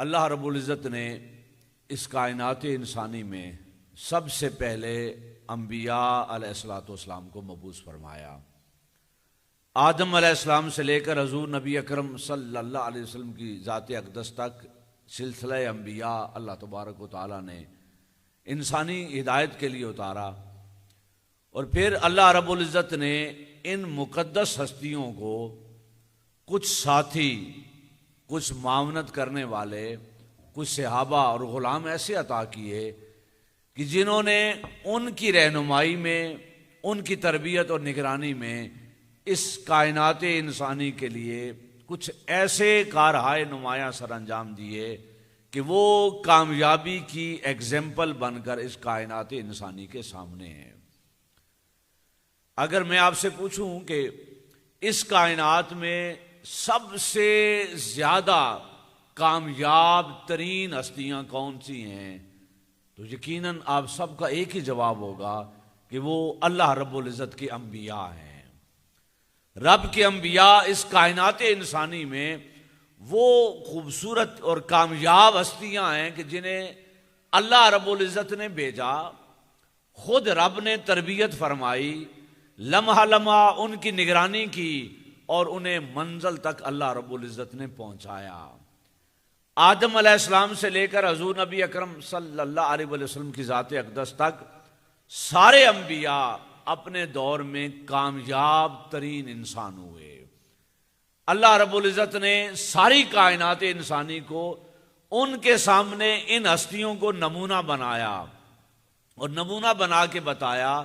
اللہ رب العزت نے اس کائنات انسانی میں سب سے پہلے انبیاء علیہ الصلوۃ والسلام کو مبعوث فرمایا۔ آدم علیہ السلام سے لے کر حضور نبی اکرم صلی اللہ علیہ وسلم کی ذات اقدس تک سلسلہ انبیاء اللہ تبارک و تعالیٰ نے انسانی ہدایت کے لیے اتارا، اور پھر اللہ رب العزت نے ان مقدس ہستیوں کو کچھ ساتھی، کچھ معاونت کرنے والے، کچھ صحابہ اور غلام ایسے عطا کیے کہ جنہوں نے ان کی رہنمائی میں، ان کی تربیت اور نگرانی میں اس کائنات انسانی کے لیے کچھ ایسے کارہائے نمایاں سر انجام دیے کہ وہ کامیابی کی ایگزامپل بن کر اس کائنات انسانی کے سامنے ہیں۔ اگر میں آپ سے پوچھوں کہ اس کائنات میں سب سے زیادہ کامیاب ترین ہستیاں کون سی ہیں، تو یقیناً آپ سب کا ایک ہی جواب ہوگا کہ وہ اللہ رب العزت کے انبیاء ہیں۔ رب کے انبیاء اس کائنات انسانی میں وہ خوبصورت اور کامیاب ہستیاں ہیں کہ جنہیں اللہ رب العزت نے بھیجا، خود رب نے تربیت فرمائی، لمحہ لمحہ ان کی نگرانی کی اور انہیں منزل تک اللہ رب العزت نے پہنچایا۔ آدم علیہ السلام سے لے کر حضور نبی اکرم صلی اللہ علیہ وسلم کی ذات اقدس تک سارے انبیاء اپنے دور میں کامیاب ترین انسان ہوئے۔ اللہ رب العزت نے ساری کائنات انسانی کو ان کے سامنے ان ہستیوں کو نمونہ بنایا اور نمونہ بنا کے بتایا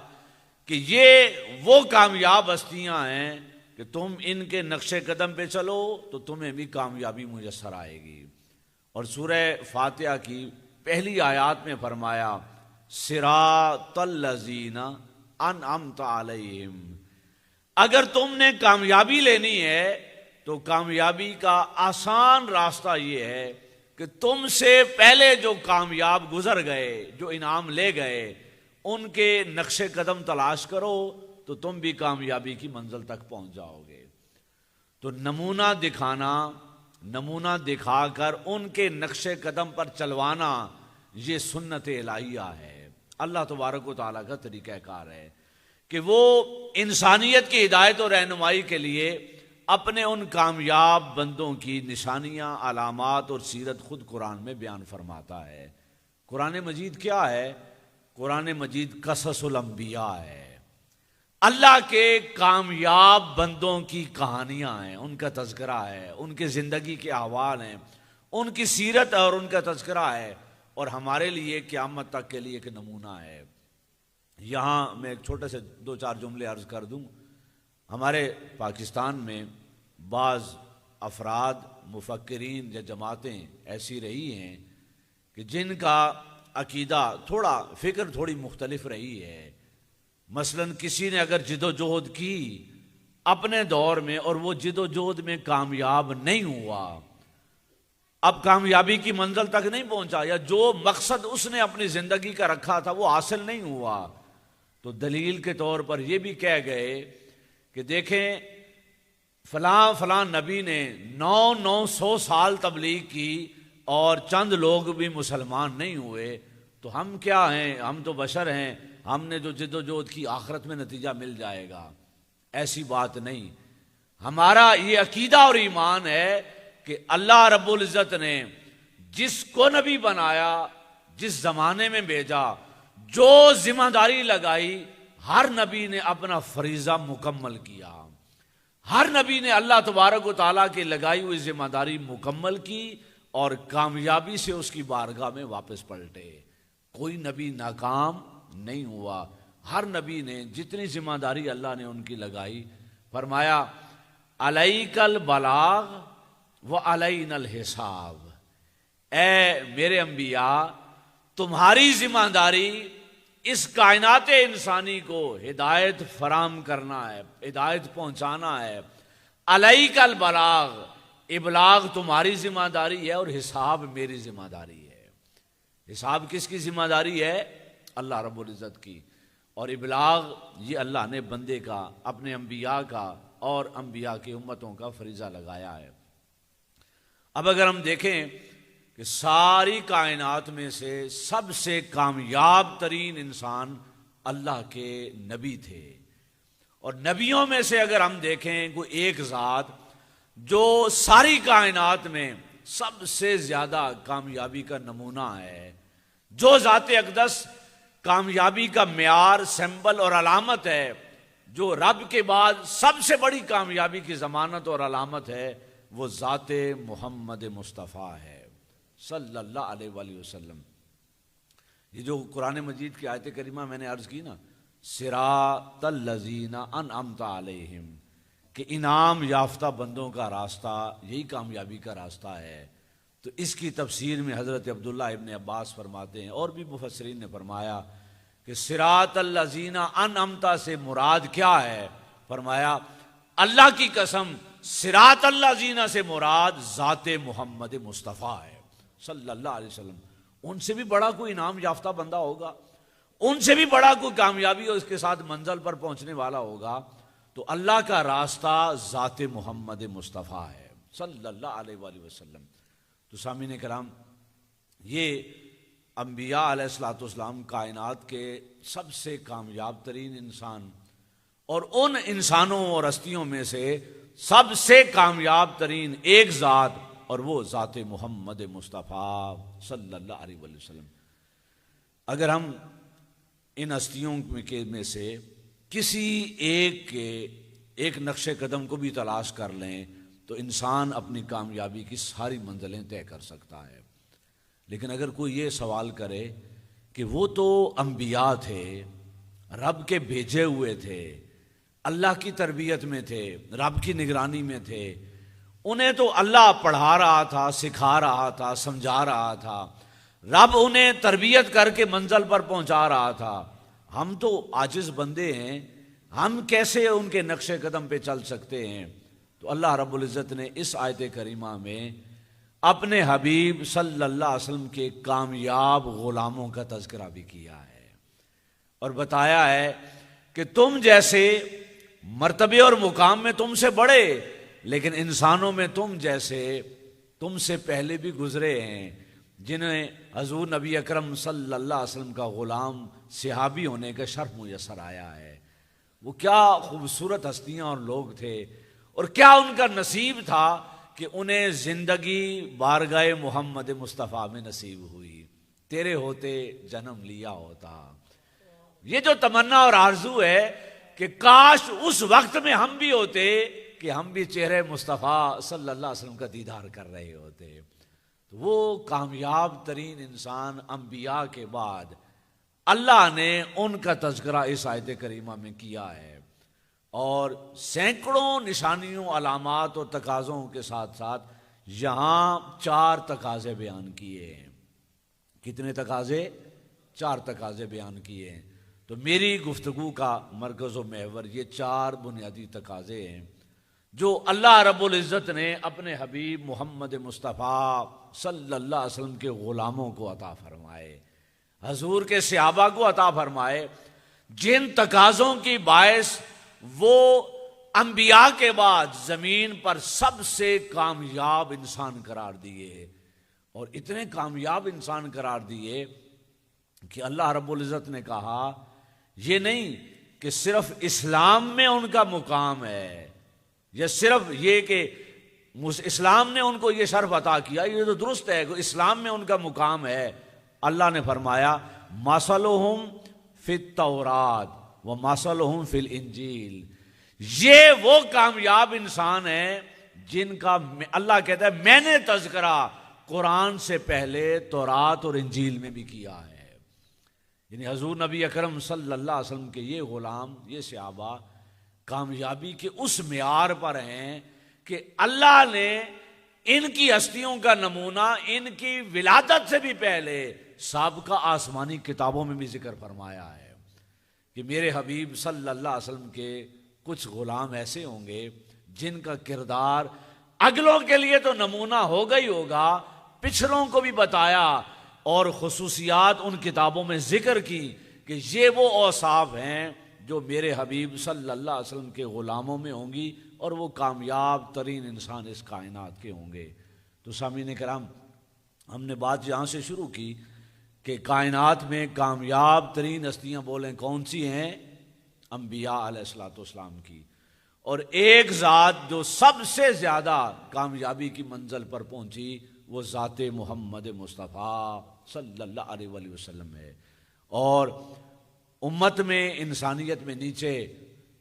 کہ یہ وہ کامیاب ہستیاں ہیں کہ تم ان کے نقش قدم پہ چلو تو تمہیں بھی کامیابی میسر آئے گی۔ اور سورہ فاتحہ کی پہلی آیات میں فرمایا صراط الذین انعمت علیہم، اگر تم نے کامیابی لینی ہے تو کامیابی کا آسان راستہ یہ ہے کہ تم سے پہلے جو کامیاب گزر گئے، جو انعام لے گئے، ان کے نقش قدم تلاش کرو تو تم بھی کامیابی کی منزل تک پہنچ جاؤ گے۔ تو نمونہ دکھانا، نمونہ دکھا کر ان کے نقش قدم پر چلوانا، یہ سنت الہیہ ہے، اللہ تبارک و تعالیٰ کا طریقہ کار ہے کہ وہ انسانیت کی ہدایت اور رہنمائی کے لیے اپنے ان کامیاب بندوں کی نشانیاں، علامات اور سیرت خود قرآن میں بیان فرماتا ہے۔ قرآن مجید کیا ہے؟ قرآن مجید قصص الانبیاء ہے، اللہ کے کامیاب بندوں کی کہانیاں ہیں، ان کا تذکرہ ہے، ان کے زندگی کے احوال ہیں، ان کی سیرت اور ان کا تذکرہ ہے، اور ہمارے لیے قیامت تک کے لیے ایک نمونہ ہے۔ یہاں میں ایک چھوٹے سے دو چار جملے عرض کر دوں۔ ہمارے پاکستان میں بعض افراد، مفکرین یا جماعتیں ایسی رہی ہیں کہ جن کا عقیدہ فکر تھوڑی مختلف رہی ہے۔ مثلا کسی نے اگر جد و جہد کی اپنے دور میں اور وہ جد و جہد میں کامیاب نہیں ہوا، اب کامیابی کی منزل تک نہیں پہنچا، یا جو مقصد اس نے اپنی زندگی کا رکھا تھا وہ حاصل نہیں ہوا، تو دلیل کے طور پر یہ بھی کہہ گئے کہ دیکھیں فلاں فلاں نبی نے 900 سال تبلیغ کی اور چند لوگ بھی مسلمان نہیں ہوئے، تو ہم کیا ہیں؟ ہم تو بشر ہیں، ہم نے جو جد و جہد کی آخرت میں نتیجہ مل جائے گا۔ ایسی بات نہیں۔ ہمارا یہ عقیدہ اور ایمان ہے کہ اللہ رب العزت نے جس کو نبی بنایا، جس زمانے میں بھیجا، جو ذمہ داری لگائی، ہر نبی نے اپنا فریضہ مکمل کیا، ہر نبی نے اللہ تبارک و تعالیٰ کی لگائی ہوئی ذمہ داری مکمل کی اور کامیابی سے اس کی بارگاہ میں واپس پلٹے۔ کوئی نبی ناکام نہیں ہوا، ہر نبی نے جتنی ذمہ داری اللہ نے ان کی لگائی، فرمایا علیک البلاغ وعلینا الحساب، اے میرے انبیاء تمہاری ذمہ داری اس کائنات انسانی کو ہدایت فراہم کرنا ہے، ہدایت پہنچانا ہے۔ علیک البلاغ، ابلاغ تمہاری ذمہ داری ہے اور حساب میری ذمہ داری ہے۔ حساب کس کی ذمہ داری ہے؟ اللہ رب العزت کی، اور ابلاغ یہ اللہ نے بندے کا، اپنے انبیاء کا اور انبیاء کی امتوں کا فریضہ لگایا ہے۔ اب اگر ہم دیکھیں کہ ساری کائنات میں سے سب سے کامیاب ترین انسان اللہ کے نبی تھے. اور نبیوں میں سے اگر ہم دیکھیں کوئی ایک ذات جو ساری کائنات میں سب سے زیادہ کامیابی کا نمونہ ہے، جو ذات اقدس کامیابی کا معیار، سمبل اور علامت ہے، جو رب کے بعد سب سے بڑی کامیابی کی ضمانت اور علامت ہے، وہ ذات محمد مصطفیٰ ہے صلی اللہ علیہ وآلہ وسلم. یہ جو قرآن مجید کی آیت کریمہ میں نے عرض کی نا، صراط الذین انعمت علیہم، کہ انعام یافتہ بندوں کا راستہ یہی کامیابی کا راستہ ہے. تو اس کی تفسیر میں حضرت عبداللہ ابن عباس فرماتے ہیں، اور بھی مفسرین نے فرمایا کہ صراط الذین انعمت سے مراد کیا ہے؟ فرمایا اللہ کی قسم صراط الذین سے مراد ذات محمد مصطفیٰ ہے صلی اللہ علیہ وسلم. ان سے بھی بڑا کوئی انعام یافتہ بندہ ہوگا، ان سے بھی بڑا کوئی کامیابی اور اس کے ساتھ منزل پر پہنچنے والا ہوگا تو اللہ کا راستہ ذات محمد مصطفیٰ ہے صلی اللہ علیہ وآلہ وسلم. تو سامعین کرام، یہ انبیاء علیہ الصلوۃ والسلام کائنات کے سب سے کامیاب ترین انسان، اور ان انسانوں اور ہستیوں میں سے سب سے کامیاب ترین ایک ذات، اور وہ ذات محمد مصطفیٰ صلی اللہ علیہ وآلہ وسلم. اگر ہم ان ہستیوں میں سے کسی ایک کے ایک نقش قدم کو بھی تلاش کر لیں تو انسان اپنی کامیابی کی ساری منزلیں طے کر سکتا ہے. لیکن اگر کوئی یہ سوال کرے کہ وہ تو انبیاء تھے، رب کے بھیجے ہوئے تھے، اللہ کی تربیت میں تھے، رب کی نگرانی میں تھے، انہیں تو اللہ پڑھا رہا تھا، سکھا رہا تھا، سمجھا رہا تھا، رب انہیں تربیت کر کے منزل پر پہنچا رہا تھا، ہم تو عاجز بندے ہیں، ہم کیسے ان کے نقش قدم پہ چل سکتے ہیں؟ تو اللہ رب العزت نے اس آیت کریمہ میں اپنے حبیب صلی اللہ علیہ وسلم کے کامیاب غلاموں کا تذکرہ بھی کیا ہے، اور بتایا ہے کہ تم جیسے مرتبے اور مقام میں تم سے بڑے، لیکن انسانوں میں تم جیسے تم سے پہلے بھی گزرے ہیں، جنہیں حضور نبی اکرم صلی اللہ علیہ وسلم کا غلام صحابی ہونے کا شرف میسر آیا ہے. وہ کیا خوبصورت ہستیاں اور لوگ تھے، اور کیا ان کا نصیب تھا کہ انہیں زندگی بارگاہ محمد مصطفیٰ میں نصیب ہوئی. تیرے ہوتے جنم لیا ہوتا. یہ جو تمنا اور آرزو ہے کہ کاش اس وقت میں ہم بھی ہوتے کہ ہم بھی چہرے مصطفیٰ صلی اللہ علیہ وسلم کا دیدار کر رہے ہوتے. تو وہ کامیاب ترین انسان انبیاء کے بعد اللہ نے ان کا تذکرہ اس آیت کریمہ میں کیا ہے، اور سینکڑوں نشانیوں، علامات اور تقاضوں کے ساتھ ساتھ یہاں 4 تقاضے بیان کیے ہیں. کتنے تقاضے؟ 4 تقاضے بیان کیے ہیں. تو میری گفتگو کا مرکز و محور یہ 4 بنیادی تقاضے ہیں جو اللہ رب العزت نے اپنے حبیب محمد مصطفیٰ صلی اللہ علیہ وسلم کے غلاموں کو عطا فرمائے، حضور کے صحابہ کو عطا فرمائے، جن تقاضوں کی باعث وہ انبیاء کے بعد زمین پر سب سے کامیاب انسان قرار دیے. اور اتنے کامیاب انسان قرار دیے کہ اللہ رب العزت نے کہا یہ نہیں کہ صرف اسلام میں ان کا مقام ہے، یا صرف یہ کہ اسلام نے ان کو یہ شرف عطا کیا، یہ تو درست ہے کہ اسلام میں ان کا مقام ہے. اللہ نے فرمایا مثلہم فی التورات و مثلہم فی الانجیل، یہ وہ کامیاب انسان ہیں جن کا اللہ کہتا ہے میں نے تذکرہ قرآن سے پہلے تورات اور انجیل میں بھی کیا ہے. یعنی حضور نبی اکرم صلی اللہ علیہ وسلم کے یہ غلام، یہ صحابہ کامیابی کے اس معیار پر ہیں کہ اللہ نے ان کی ہستیوں کا نمونہ ان کی ولادت سے بھی پہلے سابقہ آسمانی کتابوں میں بھی ذکر فرمایا ہے کہ میرے حبیب صلی اللہ علیہ وسلم کے کچھ غلام ایسے ہوں گے جن کا کردار اگلوں کے لیے تو نمونہ ہوگا ہی ہوگا، پچھلوں کو بھی بتایا اور خصوصیات ان کتابوں میں ذکر کی کہ یہ وہ اوصاف ہیں جو میرے حبیب صلی اللہ علیہ وسلم کے غلاموں میں ہوں گی، اور وہ کامیاب ترین انسان اس کائنات کے ہوں گے. تو سامعین کرام، ہم نے بات یہاں سے شروع کی کہ کائنات میں کامیاب ترین ہستیاں بولیں کون سی ہیں؟ انبیاء علیہ الصلوۃ والسلام کی. اور ایک ذات جو سب سے زیادہ کامیابی کی منزل پر پہنچی وہ ذات محمد مصطفیٰ صلی اللہ علیہ وآلہ وسلم ہے. اور امت میں، انسانیت میں نیچے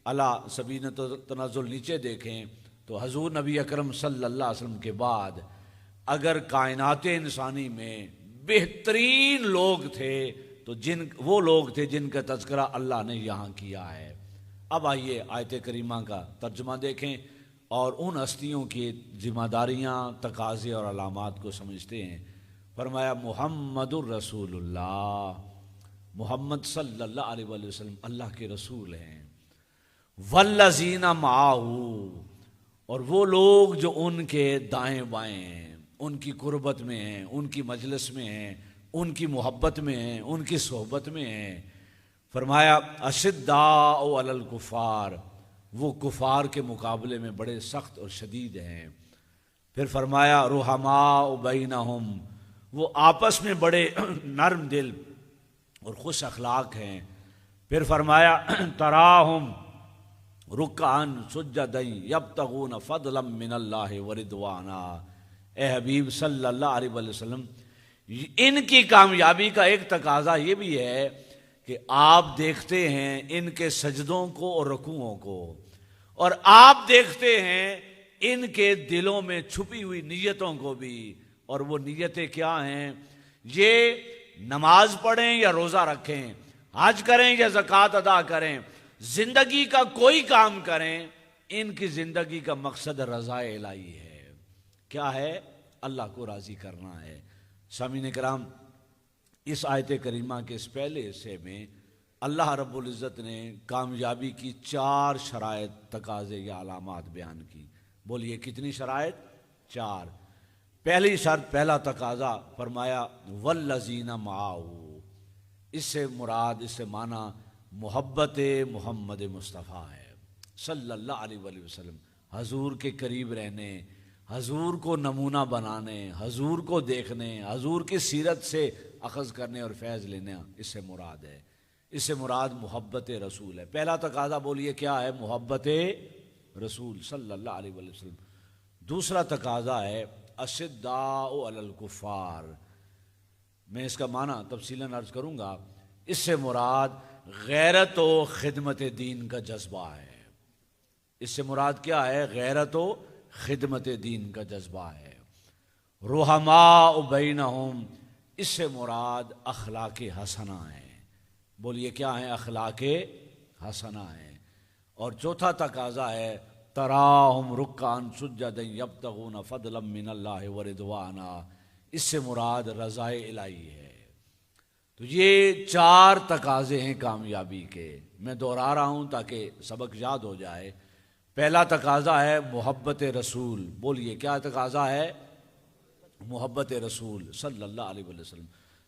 اللہ سبیل تنزل نیچے دیکھیں تو حضور نبی اکرم صلی اللہ علیہ وسلم کے بعد اگر کائنات انسانی میں بہترین لوگ تھے تو وہ لوگ تھے جن کا تذکرہ اللہ نے یہاں کیا ہے. اب آئیے آیت کریمہ کا ترجمہ دیکھیں اور ان ہستیوں کی ذمہ داریاں، تقاضے اور علامات کو سمجھتے ہیں. فرمایا محمد الرسول اللہ، محمد صلی اللہ علیہ وآلہ وسلم اللہ کے رسول ہیں. والذین معہ، اور وہ لوگ جو ان کے دائیں بائیں ہیں، ان کی قربت میں ہیں، ان کی مجلس میں ہیں، ان کی محبت میں ہیں، ان کی صحبت میں ہیں. فرمایا اشداء علی الکفار، وہ کفار کے مقابلے میں بڑے سخت اور شدید ہیں. پھر فرمایا رحماء بینہم، وہ آپس میں بڑے نرم دل اور خوش اخلاق ہیں. پھر فرمایا تراہم رکعن سجدن یبتغون فضلا من اللہ ورضوانا. اے حبیب صلی اللہ علیہ وسلم، ان کی کامیابی کا ایک تقاضا یہ بھی ہے کہ آپ دیکھتے ہیں ان کے سجدوں کو اور رکوعوں کو، اور آپ دیکھتے ہیں ان کے دلوں میں چھپی ہوئی نیتوں کو بھی. اور وہ نیتیں کیا ہیں؟ یہ نماز پڑھیں یا روزہ رکھیں، حج کریں یا زکوٰۃ ادا کریں، زندگی کا کوئی کام کریں، ان کی زندگی کا مقصد رضا الہی ہے. کیا ہے؟ اللہ کو راضی کرنا ہے. سامعین کرام، اس آیت کریمہ کے اس پہلے حصے میں اللہ رب العزت نے کامیابی کی 4 شرائط، تقاضے یا علامات بیان کی. بولیے کتنی شرائط؟ 4. پہلی شرط، پہلا تقاضا فرمایا والذین معہ. اس سے مراد، اس سے معنی محبت محمد مصطفیٰ ہے صلی اللہ علیہ وآلہ وسلم. حضور کے قریب رہنے، حضور کو نمونہ بنانے، حضور کو دیکھنے، حضور کی سیرت سے اخذ کرنے اور فیض لینا، اس سے مراد ہے. اس سے مراد محبت رسول ہے. پہلا تقاضا بولیے کیا ہے؟ محبت رسول صلی اللہ علیہ وآلہ وسلم. دوسرا تقاضا ہے اشداء علی الکفار. میں اس کا معنی تفصیلاً عرض کروں گا. اس سے مراد غیرت و خدمت دین کا جذبہ ہے. اس سے مراد کیا ہے؟ غیرت و خدمت دین کا جذبہ ہے. رحماء بینہم، اس سے مراد اخلاق حسنہ ہیں. بولیے کیا ہیں؟ اخلاق حسنہ ہیں. اور چوتھا تقاضا ہے تراہم رکعن سجدن یبتغون فضلا من اللہ ورضوانا. اس سے مراد رضا الہی ہے. تو یہ 4 تقاضے ہیں کامیابی کے. میں دہرا رہا ہوں تاکہ سبق یاد ہو جائے. پہلا تقاضا ہے محبت رسول. بولیے کیا تقاضا ہے؟ محبت رسول صلی اللہ علیہ وسلم.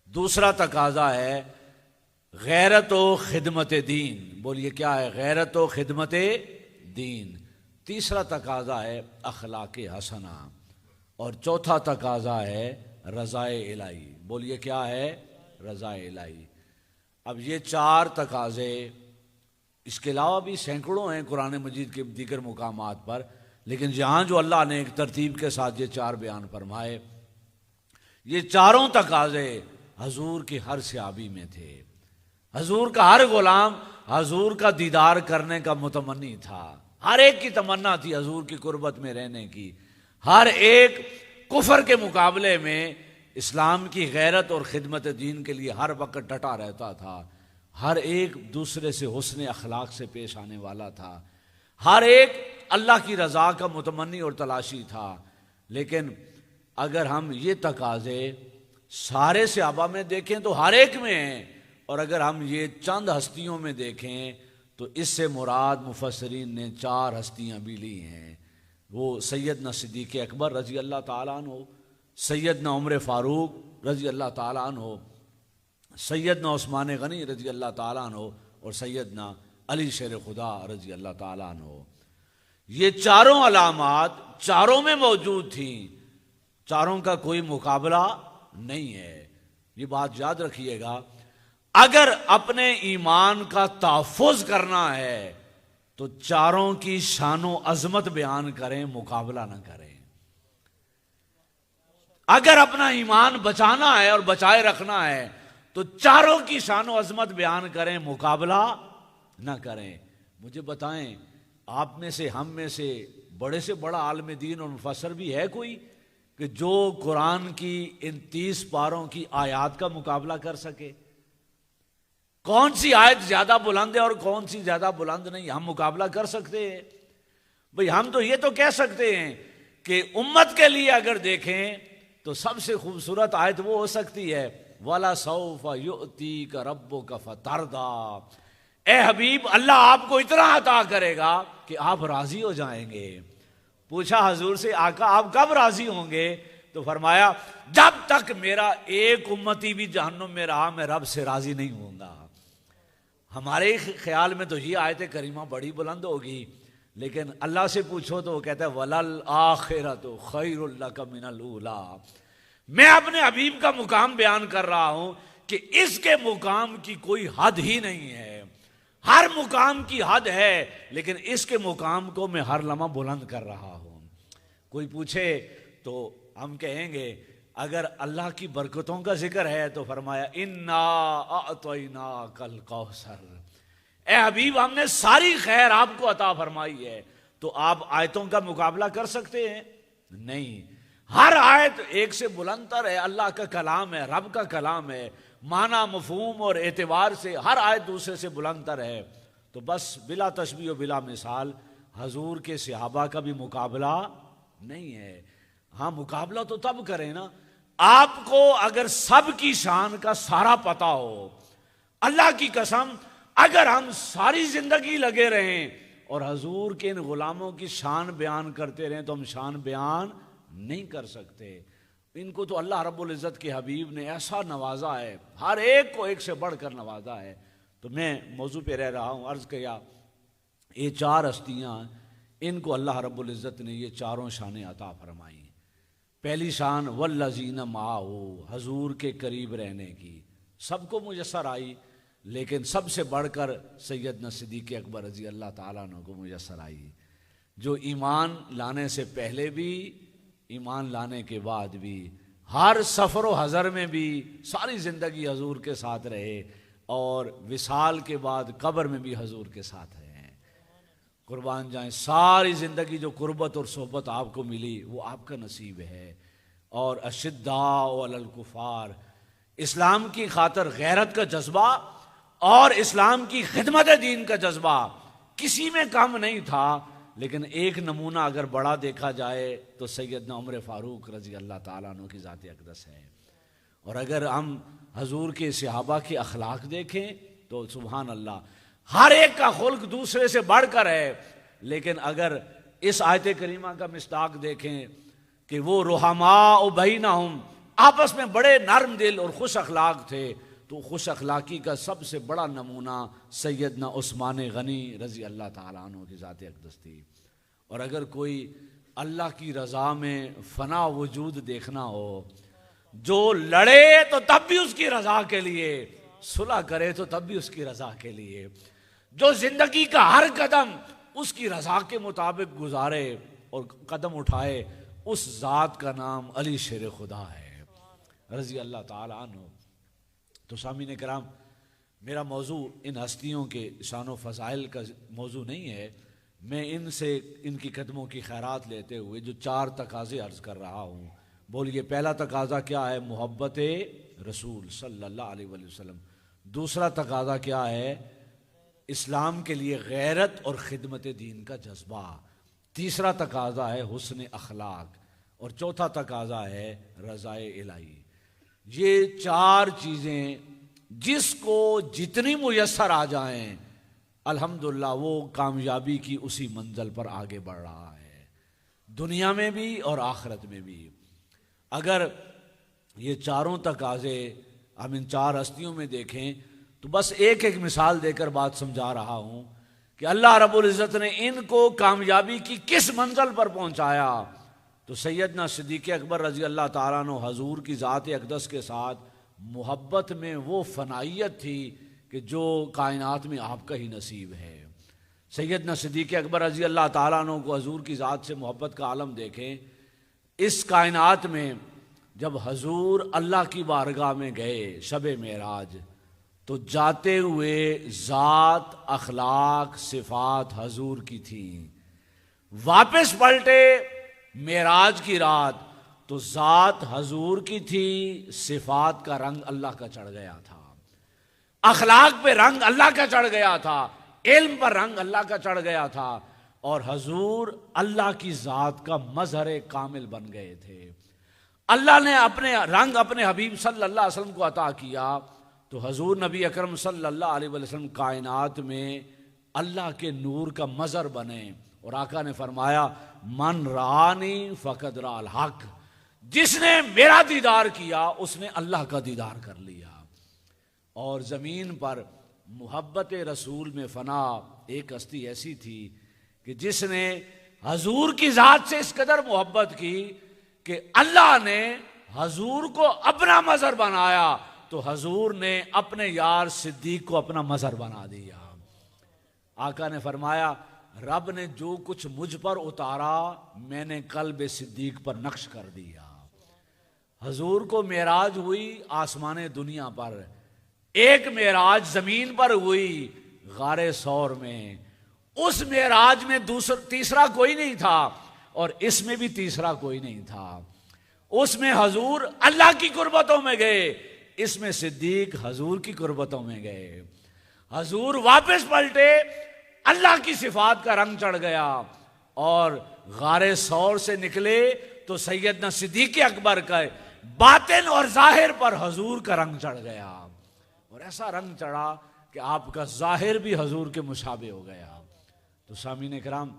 دوسرا تقاضا ہے غیرت و خدمت دین. بولیے کیا ہے؟ غیرت و خدمت دین. تیسرا تقاضا ہے اخلاق حسنہ. اور چوتھا تقاضا ہے رضا الہی. بولیے کیا ہے؟ رضا الہی. اب یہ 4 تقاضے، اس کے علاوہ بھی سینکڑوں ہیں قرآن مجید کے دیگر مقامات پر، لیکن یہاں جو اللہ نے ایک ترتیب کے ساتھ یہ 4 بیان فرمائے، یہ چاروں تقاضے حضور کی ہر صحابی میں تھے. حضور کا ہر غلام حضور کا دیدار کرنے کا متمنی تھا. ہر ایک کی تمنا تھی حضور کی قربت میں رہنے کی. ہر ایک کفر کے مقابلے میں اسلام کی غیرت اور خدمت دین کے لیے ہر وقت ڈٹا رہتا تھا. ہر ایک دوسرے سے حسن اخلاق سے پیش آنے والا تھا. ہر ایک اللہ کی رضا کا متمنی اور تلاشی تھا. لیکن اگر ہم یہ تقاضے سارے صحابہ میں دیکھیں تو ہر ایک میں ہیں، اور اگر ہم یہ چند ہستیوں میں دیکھیں تو اس سے مراد مفسرین نے 4 ہستیاں بھی لی ہیں. وہ سیدنا صدیق اکبر رضی اللہ تعالیٰ عنہ، سیدنا عمر فاروق رضی اللہ تعالیٰ عنہ، سیدنا عثمان غنی رضی اللہ تعالیٰ عنہ، اور سیدنا علی شیر خدا رضی اللہ تعالیٰ عنہ. یہ چاروں علامات چاروں میں موجود تھیں. چاروں کا کوئی مقابلہ نہیں ہے۔ یہ بات یاد رکھیے گا، اگر اپنے ایمان کا تحفظ کرنا ہے تو چاروں کی شان و عظمت بیان کریں، مقابلہ نہ کریں۔ اگر اپنا ایمان بچانا ہے اور بچائے رکھنا ہے تو چاروں کی شان و عظمت بیان کریں، مقابلہ نہ کریں۔ مجھے بتائیں، آپ میں سے، ہم میں سے بڑے سے بڑا عالم دین اور مفسر بھی ہے کوئی کہ جو قرآن کی ان 30 پاروں کی آیات کا مقابلہ کر سکے؟ کون سی آیت زیادہ بلند ہے اور کون سی زیادہ بلند نہیں؟ ہم مقابلہ کر سکتے ہیں؟ بھئی ہم تو یہ تو کہہ سکتے ہیں کہ امت کے لیے اگر دیکھیں تو سب سے خوبصورت آیت وہ ہو سکتی ہے وَلَسَوْفَ يُؤْتِيكَ رَبُّكَ فَتَرْضَىٰ۔ اے حبیب، اللہ آپ کو اتنا عطا کرے گا کہ آپ راضی ہو جائیں گے۔ پوچھا حضور سے، آقا آپ کب راضی ہوں گے؟ تو فرمایا جب تک میرا ایک امتی بھی جہنم میں رہا میں رب سے راضی نہیں ہوں گا۔ ہمارے خیال میں تو یہ آیت کریمہ بڑی بلند ہوگی، لیکن اللہ سے پوچھو تو وہ کہتا ہے وَلَلْآخِرَةُ خَيْرٌ لَكَ مِنَ الْأُولَىٰ۔ میں اپنے حبیب کا مقام بیان کر رہا ہوں کہ اس کے مقام کی کوئی حد ہی نہیں ہے۔ ہر مقام کی حد ہے، لیکن اس کے مقام کو میں ہر لمحہ بلند کر رہا ہوں۔ کوئی پوچھے تو ہم کہیں گے اگر اللہ کی برکتوں کا ذکر ہے تو فرمایا اِنَّا أَعْطَيْنَاكَ الْكَوْثَرَ۔ اے حبیب، ہم نے ساری خیر آپ کو عطا فرمائی ہے، تو آپ آیتوں کا مقابلہ کر سکتے ہیں؟ نہیں۔ ہر آیت ایک سے بلند تر ہے، اللہ کا کلام ہے، رب کا کلام ہے، معنی، مفہوم اور اعتبار سے ہر آیت دوسرے سے بلند تر ہے۔ تو بس بلا تشبیہ و بلا مثال حضور کے صحابہ کا بھی مقابلہ نہیں ہے۔ ہاں، مقابلہ تو تب کریں نا آپ کو اگر سب کی شان کا سارا پتہ ہو۔ اللہ کی قسم، اگر ہم ساری زندگی لگے رہیں اور حضور کے ان غلاموں کی شان بیان کرتے رہیں تو ہم شان بیان نہیں کر سکتے۔ ان کو تو اللہ رب العزت کے حبیب نے ایسا نوازا ہے، ہر ایک کو ایک سے بڑھ کر نوازا ہے۔ تو میں موضوع پہ رہ رہا ہوں، عرض کیا یہ 4 ہستیاں، ان کو اللہ رب العزت نے یہ چاروں شانیں عطا فرمائی۔ پہلی شان والذین معہ، حضور کے قریب رہنے کی، سب کو میسر آئی، لیکن سب سے بڑھ کر سیدنا صدیق اکبر رضی اللہ تعالیٰ عنہ کو میسر آئی، جو ایمان لانے سے پہلے بھی، ایمان لانے کے بعد بھی، ہر سفر و حضر میں بھی ساری زندگی حضور کے ساتھ رہے، اور وصال کے بعد قبر میں بھی حضور کے ساتھ رہے ہیں۔ قربان جائیں، ساری زندگی جو قربت اور صحبت آپ کو ملی وہ آپ کا نصیب ہے۔ اور اشداء علی الکفار، اسلام کی خاطر غیرت کا جذبہ اور اسلام کی خدمت دین کا جذبہ کسی میں کم نہیں تھا، لیکن ایک نمونہ اگر بڑا دیکھا جائے تو سیدنا عمر فاروق رضی اللہ تعالیٰ عنہ کی ذات اقدس ہے۔ اور اگر ہم حضور کے صحابہ کے اخلاق دیکھیں تو سبحان اللہ، ہر ایک کا خلق دوسرے سے بڑھ کر ہے، لیکن اگر اس آیت کریمہ کا مصداق دیکھیں کہ وہ رحماء بینہم، آپس میں بڑے نرم دل اور خوش اخلاق تھے، تو خوش اخلاقی کا سب سے بڑا نمونہ سیدنا عثمان غنی رضی اللہ تعالیٰ عنہ کی ذات اقدس تھی۔ اور اگر کوئی اللہ کی رضا میں فنا وجود دیکھنا ہو، جو لڑے تو تب بھی اس کی رضا کے لیے، صلح کرے تو تب بھی اس کی رضا کے لیے، جو زندگی کا ہر قدم اس کی رضا کے مطابق گزارے اور قدم اٹھائے، اس ذات کا نام علی شیر خدا ہے رضی اللہ تعالیٰ عنہ۔ تو سامعین کرام، میرا موضوع ان ہستیوں کے شان و فضائل کا موضوع نہیں ہے، میں ان سے ان کی قدموں کی خیرات لیتے ہوئے جو 4 تقاضے عرض کر رہا ہوں۔ بولیے، پہلا تقاضا کیا ہے؟ محبت رسول صلی اللہ علیہ وآلہ وسلم۔ دوسرا تقاضا کیا ہے؟ اسلام کے لیے غیرت اور خدمت دین کا جذبہ۔ تیسرا تقاضا ہے حسن اخلاق، اور چوتھا تقاضا ہے رضائے الہی۔ یہ 4 چیزیں جس کو جتنی میسر آ جائیں الحمدللہ وہ کامیابی کی اسی منزل پر آگے بڑھ رہا ہے، دنیا میں بھی اور آخرت میں بھی۔ اگر یہ چاروں تقاضے ہم ان 4 ہستیوں میں دیکھیں تو بس ایک ایک مثال دے کر بات سمجھا رہا ہوں کہ اللہ رب العزت نے ان کو کامیابی کی کس منزل پر پہنچایا۔ تو سیدنا صدیق اکبر رضی اللہ تعالیٰ عنہ حضور کی ذات اقدس کے ساتھ محبت میں وہ فنائیت تھی کہ جو کائنات میں آپ کا ہی نصیب ہے۔ سیدنا صدیق اکبر رضی اللہ تعالیٰ عنہ کو حضور کی ذات سے محبت کا عالم دیکھیں۔ اس کائنات میں جب حضور اللہ کی بارگاہ میں گئے شب معراج، تو جاتے ہوئے ذات، اخلاق، صفات حضور کی تھیں۔ واپس پلٹے معراج کی رات تو ذات حضور کی تھی، صفات کا رنگ اللہ کا چڑھ گیا تھا، اخلاق پہ رنگ اللہ کا چڑھ گیا تھا، علم پر رنگ اللہ کا چڑھ گیا تھا، اور حضور اللہ کی ذات کا مظہر کامل بن گئے تھے۔ اللہ نے اپنے رنگ اپنے حبیب صلی اللہ علیہ وسلم کو عطا کیا تو حضور نبی اکرم صلی اللہ علیہ وسلم کائنات میں اللہ کے نور کا مظہر بنے۔ اور آقا نے فرمایا من رانی فقد را الحق، جس نے میرا دیدار کیا اس نے اللہ کا دیدار کر لیا۔ اور زمین پر محبت رسول میں فنا ایک ہستی ایسی تھی کہ جس نے حضور کی ذات سے اس قدر محبت کی کہ اللہ نے حضور کو اپنا مظہر بنایا تو حضور نے اپنے یار صدیق کو اپنا مظہر بنا دیا۔ آقا نے فرمایا رب نے جو کچھ مجھ پر اتارا میں نے قلب صدیق پر نقش کر دیا۔ حضور کو معراج ہوئی آسمان دنیا پر، ایک معراج زمین پر ہوئی غار ثور میں۔ اس معراج میں تیسرا کوئی نہیں تھا اور اس میں بھی تیسرا کوئی نہیں تھا۔ اس میں حضور اللہ کی قربتوں میں گئے، اس میں صدیق حضور کی قربتوں میں گئے۔ حضور واپس پلٹے، اللہ کی صفات کا رنگ چڑھ گیا، اور غار ثور سے نکلے تو سیدنا صدیق اکبر کا باطن اور ظاہر پر حضور کا رنگ چڑھ گیا، اور ایسا رنگ چڑھا کہ آپ کا ظاہر بھی حضور کے مشابہ ہو گیا۔ تو سامعین کرام،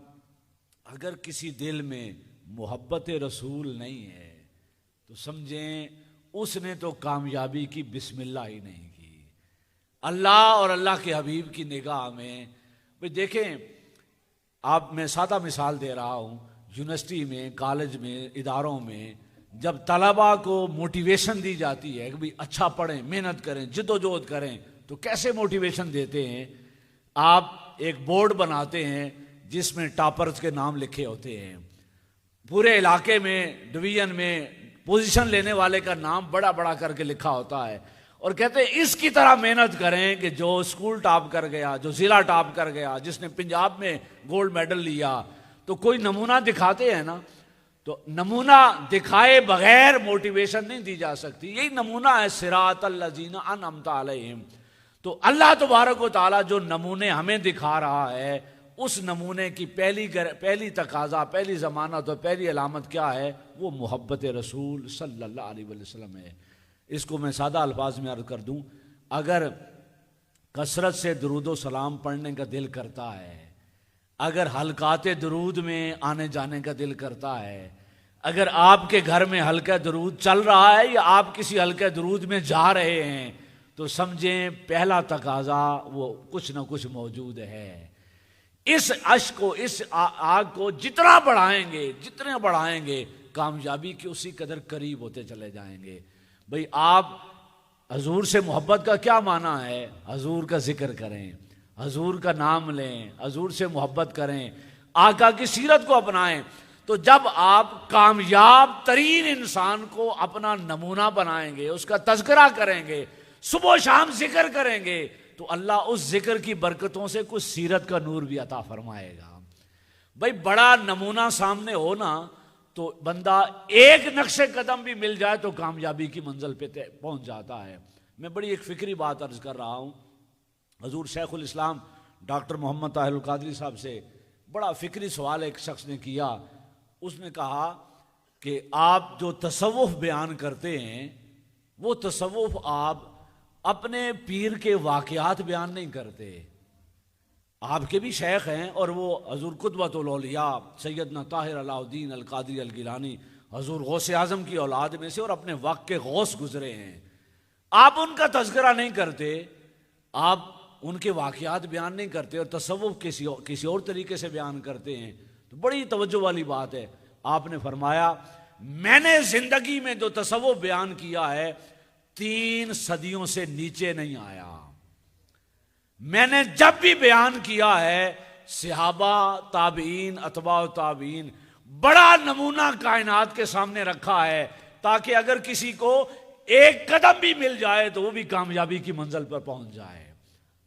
اگر کسی دل میں محبت رسول نہیں ہے تو سمجھیں اس نے تو کامیابی کی بسم اللہ ہی نہیں کی۔ اللہ اور اللہ کے حبیب کی نگاہ میں بھئی دیکھیں، آپ میں سادہ مثال دے رہا ہوں، یونیورسٹی میں، کالج میں، اداروں میں جب طلباء کو موٹیویشن دی جاتی ہے کہ بھئی اچھا پڑھیں، محنت کریں، جد و جہد کریں، تو کیسے موٹیویشن دیتے ہیں؟ آپ ایک بورڈ بناتے ہیں جس میں ٹاپرز کے نام لکھے ہوتے ہیں، پورے علاقے میں، ڈویژن میں پوزیشن لینے والے کا نام بڑا بڑا کر کے لکھا ہوتا ہے، اور کہتے ہیں اس کی طرح محنت کریں کہ جو اسکول ٹاپ کر گیا، جو ضلع ٹاپ کر گیا، جس نے پنجاب میں گولڈ میڈل لیا، تو کوئی نمونہ دکھاتے ہیں نا، تو نمونہ دکھائے بغیر موٹیویشن نہیں دی جا سکتی۔ یہی نمونہ ہے صراط الذین انعمت علیہم۔ تو اللہ تبارک و تعالیٰ جو نمونے ہمیں دکھا رہا ہے، اس نمونے کی پہلی تقاضا، پہلی ضمانت اور پہلی علامت کیا ہے؟ وہ محبت رسول صلی اللہ علیہ وسلم ہے۔ اس کو میں سادہ الفاظ میں عرض کر دوں، اگر کثرت سے درود و سلام پڑھنے کا دل کرتا ہے، اگر حلقات درود میں آنے جانے کا دل کرتا ہے، اگر آپ کے گھر میں حلقہ درود چل رہا ہے یا آپ کسی حلقہ درود میں جا رہے ہیں، تو سمجھیں پہلا تقاضا وہ کچھ نہ کچھ موجود ہے۔ اس عشق کو، اس آگ کو جتنا بڑھائیں گے کامیابی کے اسی قدر قریب ہوتے چلے جائیں گے۔ بھئی آپ حضور سے محبت کا کیا معنی ہے؟ حضور کا ذکر کریں، حضور کا نام لیں، حضور سے محبت کریں، آقا کی سیرت کو اپنائیں۔ تو جب آپ کامیاب ترین انسان کو اپنا نمونہ بنائیں گے، اس کا تذکرہ کریں گے، صبح و شام ذکر کریں گے، تو اللہ اس ذکر کی برکتوں سے کچھ سیرت کا نور بھی عطا فرمائے گا۔ بھئی بڑا نمونہ سامنے ہو نا، تو بندہ ایک نقش قدم بھی مل جائے تو کامیابی کی منزل پہ پہنچ جاتا ہے۔ میں بڑی ایک فکری بات عرض کر رہا ہوں، حضور شیخ الاسلام ڈاکٹر محمد طاہر القادری صاحب سے بڑا فکری سوال ایک شخص نے کیا۔ اس نے کہا کہ آپ جو تصوف بیان کرتے ہیں، وہ تصوف آپ اپنے پیر کے واقعات بیان نہیں کرتے۔ آپ کے بھی شیخ ہیں اور وہ حضور قدوۃ الاولیاء سیدنا طاہر علاء الدین القادری الگیلانی حضور غوث اعظم کی اولاد میں سے اور اپنے وقت کے غوث گزرے ہیں۔ آپ ان کا تذکرہ نہیں کرتے، آپ ان کے واقعات بیان نہیں کرتے اور تصوف کسی اور طریقے سے بیان کرتے ہیں، تو بڑی توجہ والی بات ہے۔ آپ نے فرمایا میں نے زندگی میں جو تصوف بیان کیا ہے 3 صدیوں سے نیچے نہیں آیا. میں نے جب بھی بیان کیا ہے صحابہ، تابعین، اتباع تابعین، بڑا نمونہ کائنات کے سامنے رکھا ہے تاکہ اگر کسی کو ایک قدم بھی مل جائے تو وہ بھی کامیابی کی منزل پر پہنچ جائے.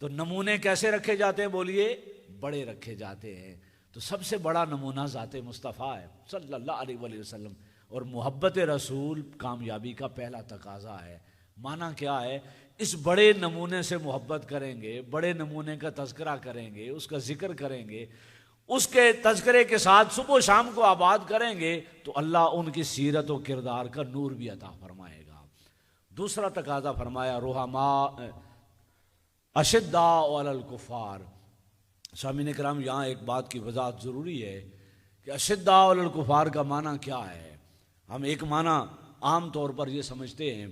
تو نمونے کیسے رکھے جاتے ہیں بولیے؟ بڑے رکھے جاتے ہیں. تو سب سے بڑا نمونہ ذات مصطفیٰ ہے صلی اللہ علیہ وآلہ وسلم. اور محبت رسول کامیابی کا پہلا تقاضا ہے. معنی کیا ہے؟ اس بڑے نمونے سے محبت کریں گے، بڑے نمونے کا تذکرہ کریں گے، اس کا ذکر کریں گے، اس کے تذکرے کے ساتھ صبح و شام کو آباد کریں گے تو اللہ ان کی سیرت و کردار کا نور بھی عطا فرمائے گا. دوسرا تقاضا فرمایا رحماء اشداء علی الکفار. سامعین کرام یہاں ایک بات کی وضاحت ضروری ہے کہ اشداء علی الکفار کا معنی کیا ہے. ہم ایک معنی عام طور پر یہ سمجھتے ہیں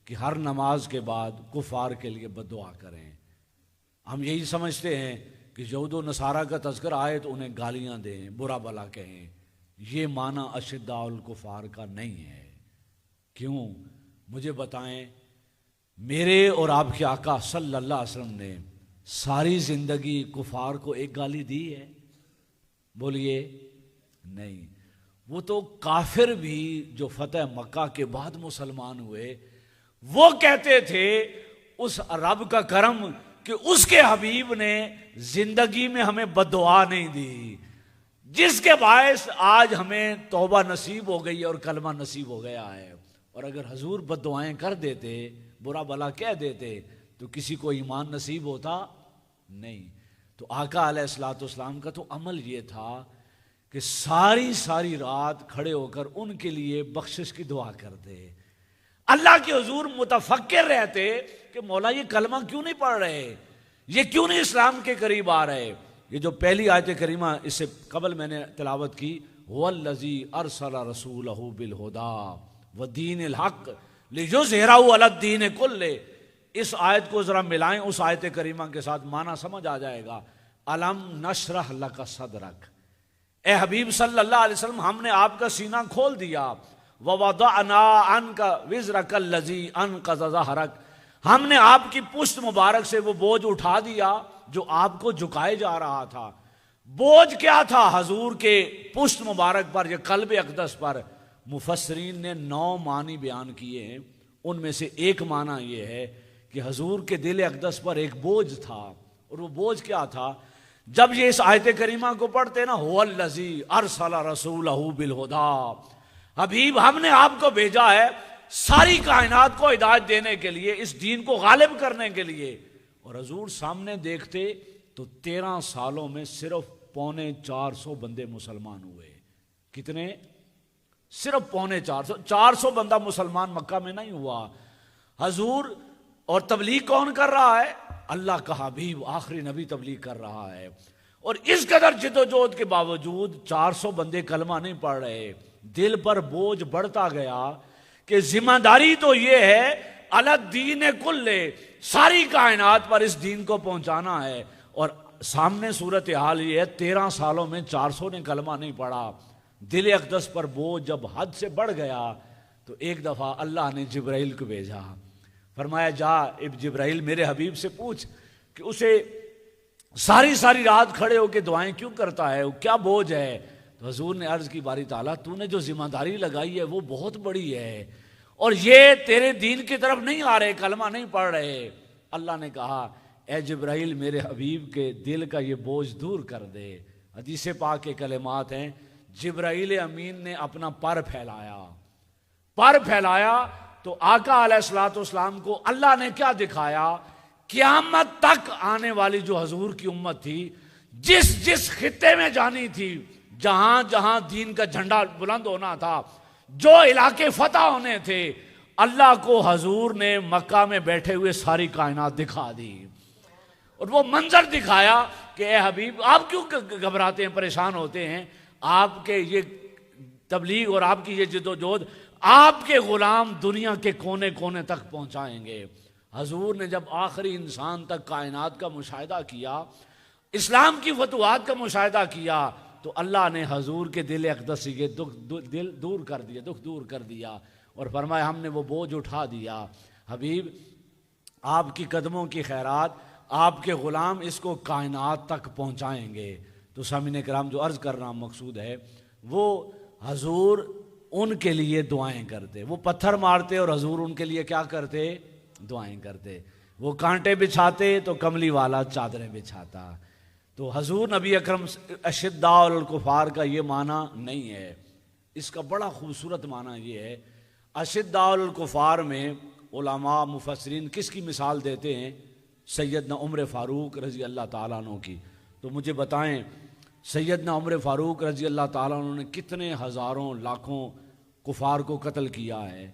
کہ ہر نماز کے بعد کفار کے لیے بد دعا کریں. ہم یہی سمجھتے ہیں کہ یہود و نصارہ کا تذکرہ آئے تو انہیں گالیاں دیں، برا بھلا کہیں. یہ معنی اشداء الکفار کا نہیں ہے. کیوں؟ مجھے بتائیں. میرے اور آپ کے آقا صلی اللہ علیہ وسلم نے ساری زندگی کفار کو ایک گالی دی ہے؟ بولیے نہیں. وہ تو کافر بھی جو فتح مکہ کے بعد مسلمان ہوئے وہ کہتے تھے اس رب کا کرم کہ اس کے حبیب نے زندگی میں ہمیں بد دعا نہیں دی، جس کے باعث آج ہمیں توبہ نصیب ہو گئی اور کلمہ نصیب ہو گیا ہے. اور اگر حضور بد دعائیں کر دیتے، برا بلا کہہ دیتے تو کسی کو ایمان نصیب ہوتا نہیں. تو آقا علیہ الصلوۃ والسلام کا تو عمل یہ تھا کہ ساری رات کھڑے ہو کر ان کے لیے بخشش کی دعا کرتے. اللہ کے حضور متفکر رہتے کہ مولا یہ کلمہ کیوں نہیں پڑھ رہے، یہ کیوں نہیں اسلام کے قریب آ رہے. یہ جو پہلی آیت کریمہ اس سے قبل میں نے تلاوت کی، وَالَّذِي أَرْسَلَ رَسُولَهُ بِالْهُدَىٰ وَدِينِ الْحَقِّ لِيُظْهِرَهُ عَلَى الدِّينِ كُلِّهِ. اس آیت کو ذرا ملائیں اس آیت کریمہ کے ساتھ، معنی سمجھ آ جائے گا. أَلَمْ نَشْرَحْ لَكَ صَدْرَكَ، اے حبیب صلی اللہ علیہ وسلم ہم نے آپ کا سینہ کھول دیا. وَوَضَعْنَا عَنْكَ وِزْرَكَ الَّذِي أَنْقَضَ ظَهْرَكَ، ہم نے آپ کی پشت مبارک سے وہ بوجھ اٹھا دیا جو آپ کو جھکائے جا رہا تھا. بوجھ کیا تھا؟ حضور کے پشت مبارک پر یا قلب اقدس پر. مفسرین نے 9 معنی بیان کیے ہیں. ان میں سے ایک معنی یہ ہے کہ حضور کے دل اقدس پر ایک بوجھ تھا. اور وہ بوجھ کیا تھا؟ جب یہ اس آیت کریمہ کو پڑھتے نا، هو الذی ارسل رسولہ بالہدیٰ، حبیب ہم نے آپ کو بھیجا ہے ساری کائنات کو ہدایت دینے کے لیے، اس دین کو غالب کرنے کے لیے. اور حضور سامنے دیکھتے تو 13 سالوں میں صرف 450 بندے مسلمان ہوئے. کتنے؟ صرف 450 بندہ مسلمان مکہ میں نہیں ہوا. حضور اور تبلیغ کون کر رہا ہے؟ اللہ کا حبیب آخری نبی تبلیغ کر رہا ہے. اور اس قدر جد و جہد کے باوجود 400 بندے کلمہ نہیں پڑھ رہے. دل پر بوجھ بڑھتا گیا کہ ذمہ داری تو یہ ہے علی الدین کلہ، ساری کائنات پر اس دین کو پہنچانا ہے. اور سامنے صورتحال یہ ہے 13 سالوں میں 400 نے کلمہ نہیں پڑھا. دل اقدس پر بوجھ جب حد سے بڑھ گیا تو ایک دفعہ اللہ نے جبرائیل کو بھیجا. فرمایا جا اب جبرائیل میرے حبیب سے پوچھ کہ اسے ساری رات کھڑے ہو کے دعائیں کیوں کرتا ہے، وہ کیا بوجھ ہے. تو حضور نے عرض کی باری تعالیٰ تو نے جو ذمہ داری لگائی ہے وہ بہت بڑی ہے اور یہ تیرے دین کی طرف نہیں آ رہے، کلمہ نہیں پڑھ رہے. اللہ نے کہا اے جبرائیل میرے حبیب کے دل کا یہ بوجھ دور کر دے. حدیث پاک کے کلمات ہیں، جبرائیل امین نے اپنا پر پھیلایا تو آقا علیہ الصلوۃ والسلام کو اللہ نے کیا دکھایا؟ قیامت تک آنے والی جو حضور کی امت تھی، جس خطے میں جانی تھی، جہاں دین کا جھنڈا بلند ہونا تھا، جو علاقے فتح ہونے تھے، اللہ کو حضور نے مکہ میں بیٹھے ہوئے ساری کائنات دکھا دی. اور وہ منظر دکھایا کہ اے حبیب آپ کیوں گھبراتے ہیں، پریشان ہوتے ہیں؟ آپ کے یہ تبلیغ اور آپ کی یہ جد و جہد آپ کے غلام دنیا کے کونے کونے تک پہنچائیں گے. حضور نے جب آخری انسان تک کائنات کا مشاہدہ کیا، اسلام کی فتوحات کا مشاہدہ کیا، تو اللہ نے حضور کے دل اقدس سے یہ دکھ دور کر دیا اور فرمایا ہم نے وہ بوجھ اٹھا دیا۔ حبیب آپ کی قدموں کی خیرات، آپ کے غلام اس کو کائنات تک پہنچائیں گے۔ تو سامعین کرام جو عرض کرنا مقصود ہے، وہ حضور ان کے لیے دعائیں کرتے، وہ پتھر مارتے اور حضور ان کے لیے کیا کرتے؟ دعائیں کرتے۔ وہ کانٹے بچھاتے تو کملی والا چادریں بچھاتا۔ تو حضور نبی اکرم اشداء علی الکفار کا یہ معنی نہیں ہے، اس کا بڑا خوبصورت معنی یہ ہے۔ اشداء علی الکفار میں علماء مفسرین کس کی مثال دیتے ہیں؟ سیدنا عمر فاروق رضی اللہ تعالیٰ عنہ کی۔ تو مجھے بتائیں سیدنا عمر فاروق رضی اللہ تعالیٰ عنہ نے کتنے ہزاروں لاکھوں کفار کو قتل کیا ہے؟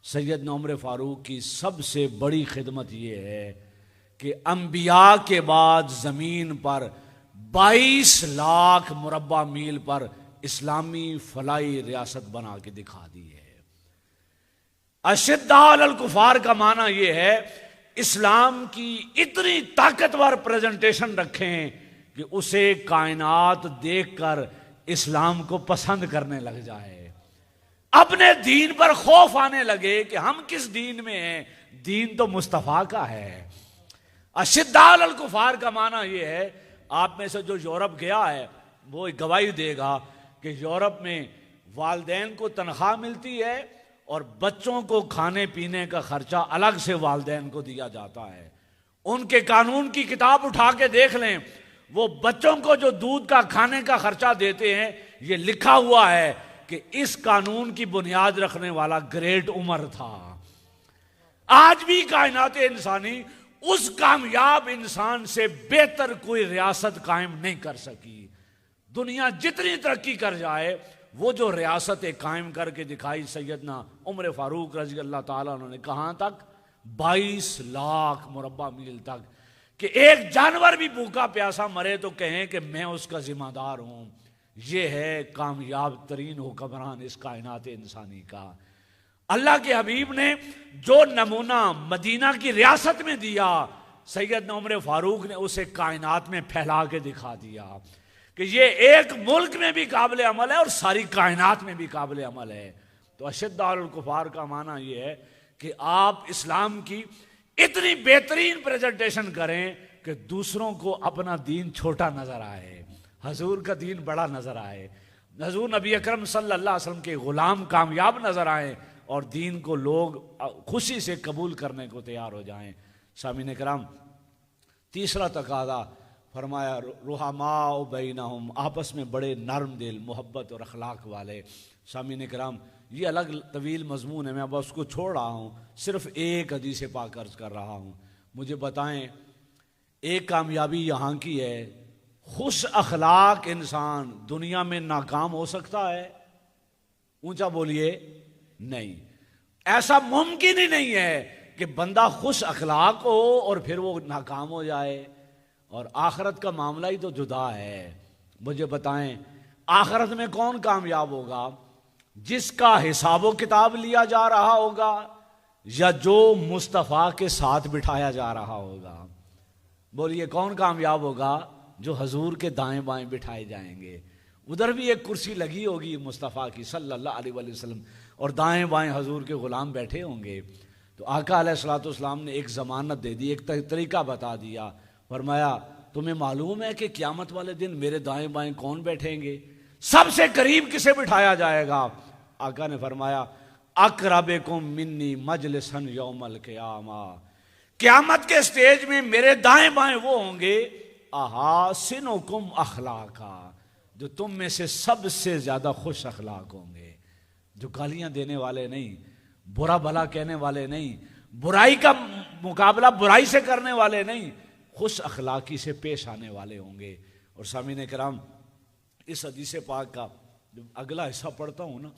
سیدنا عمر فاروق کی سب سے بڑی خدمت یہ ہے کہ انبیاء کے بعد زمین پر 22 لاکھ مربع میل پر اسلامی فلاحی ریاست بنا کے دکھا دی ہے۔ اشداء علی الکفار کا معنی یہ ہے اسلام کی اتنی طاقتور پریزنٹیشن رکھیں کہ اسے کائنات دیکھ کر اسلام کو پسند کرنے لگ جائے، اپنے دین پر خوف آنے لگے کہ ہم کس دین میں ہیں، دین تو مصطفیٰ کا ہے۔ اشداء علی الکفار کا معنی یہ ہے، آپ میں سے جو یورپ گیا ہے وہ گواہی دے گا کہ یورپ میں والدین کو تنخواہ ملتی ہے اور بچوں کو کھانے پینے کا خرچہ الگ سے والدین کو دیا جاتا ہے۔ ان کے قانون کی کتاب اٹھا کے دیکھ لیں، وہ بچوں کو جو دودھ کا کھانے کا خرچہ دیتے ہیں یہ لکھا ہوا ہے کہ اس قانون کی بنیاد رکھنے والا گریٹ عمر تھا۔ آج بھی کائنات انسانی اس کامیاب انسان سے بہتر کوئی ریاست قائم نہیں کر سکی۔ دنیا جتنی ترقی کر جائے، وہ جو ریاست قائم کر کے دکھائی سیدنا عمر فاروق رضی اللہ تعالیٰ عنہ نے، کہاں تک؟ 22 لاکھ مربع میل تک، کہ ایک جانور بھی بھوکا پیاسا مرے تو کہیں کہ میں اس کا ذمہ دار ہوں۔ یہ ہے کامیاب ترین حکمران اس کائنات انسانی کا۔ اللہ کے حبیب نے جو نمونہ مدینہ کی ریاست میں دیا، سیدنا عمر فاروق نے اسے کائنات میں پھیلا کے دکھا دیا کہ یہ ایک ملک میں بھی قابل عمل ہے اور ساری کائنات میں بھی قابل عمل ہے۔ تو اشداء علی الکفار کا معنی یہ ہے کہ آپ اسلام کی اتنی بہترین پریزنٹیشن کریں کہ دوسروں کو اپنا دین چھوٹا نظر آئے، حضور کا دین بڑا نظر آئے، حضور نبی اکرم صلی اللہ علیہ وسلم کے غلام کامیاب نظر آئیں اور دین کو لوگ خوشی سے قبول کرنے کو تیار ہو جائیں۔ سامعین کرام، تیسرا تقاضا فرمایا رحماء بینہم، آپس میں بڑے نرم دل، محبت اور اخلاق والے۔ سامعین کرام، یہ الگ طویل مضمون ہے، میں اب اس کو چھوڑ رہا ہوں، صرف ایک حدیث پاک عرض کر رہا ہوں۔ مجھے بتائیں ایک کامیابی یہاں کی ہے، خوش اخلاق انسان دنیا میں ناکام ہو سکتا ہے؟ اونچا بولیے، نہیں، ایسا ممکن ہی نہیں ہے کہ بندہ خوش اخلاق ہو اور پھر وہ ناکام ہو جائے۔ اور آخرت کا معاملہ ہی تو جدا ہے۔ مجھے بتائیں آخرت میں کون کامیاب ہوگا؟ جس کا حساب و کتاب لیا جا رہا ہوگا یا جو مصطفیٰ کے ساتھ بٹھایا جا رہا ہوگا؟ بولیے کون کامیاب ہوگا؟ جو حضور کے دائیں بائیں بٹھائے جائیں گے۔ ادھر بھی ایک کرسی لگی ہوگی مصطفیٰ کی صلی اللہ علیہ وسلم، اور دائیں بائیں حضور کے غلام بیٹھے ہوں گے۔ تو آقا علیہ الصلوۃ والسلام نے ایک ضمانت دے دی، ایک طریقہ بتا دیا، فرمایا تمہیں معلوم ہے کہ قیامت والے دن میرے دائیں بائیں کون بیٹھیں گے؟ سب سے قریب کسے بٹھایا جائے گا؟ آقا نے فرمایا اقربکم منی مجلسا یوم القیامہ، قیامت کے سٹیج میں میرے دائیں بائیں وہ ہوں گے احاسنکم اخلاقا، جو تم میں سے سب سے زیادہ خوش اخلاق ہوں گے، جو گالیاں دینے والے نہیں، برا بھلا کہنے والے نہیں، برائی کا مقابلہ برائی سے کرنے والے نہیں، خوش اخلاقی سے پیش آنے والے ہوں گے۔ اور سامعین کرام، اس حدیث پاک کا جب اگلا حصہ پڑھتا ہوں نا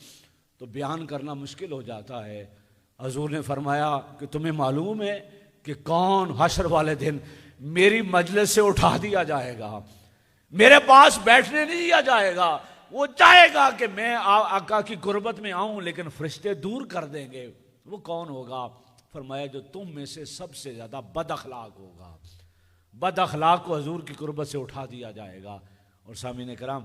تو بیان کرنا مشکل ہو جاتا ہے۔ حضور نے فرمایا کہ تمہیں معلوم ہے کہ کون حشر والے دن میری مجلس سے اٹھا دیا جائے گا، میرے پاس بیٹھنے نہیں دیا جائے گا، وہ چاہے گا کہ میں آقا کی قربت میں آؤں لیکن فرشتے دور کر دیں گے۔ وہ کون ہوگا؟ فرمایا جو تم میں سے سب سے زیادہ بد اخلاق ہوگا، بد اخلاق کو حضور کی قربت سے اٹھا دیا جائے گا۔ اور سامعین کرام،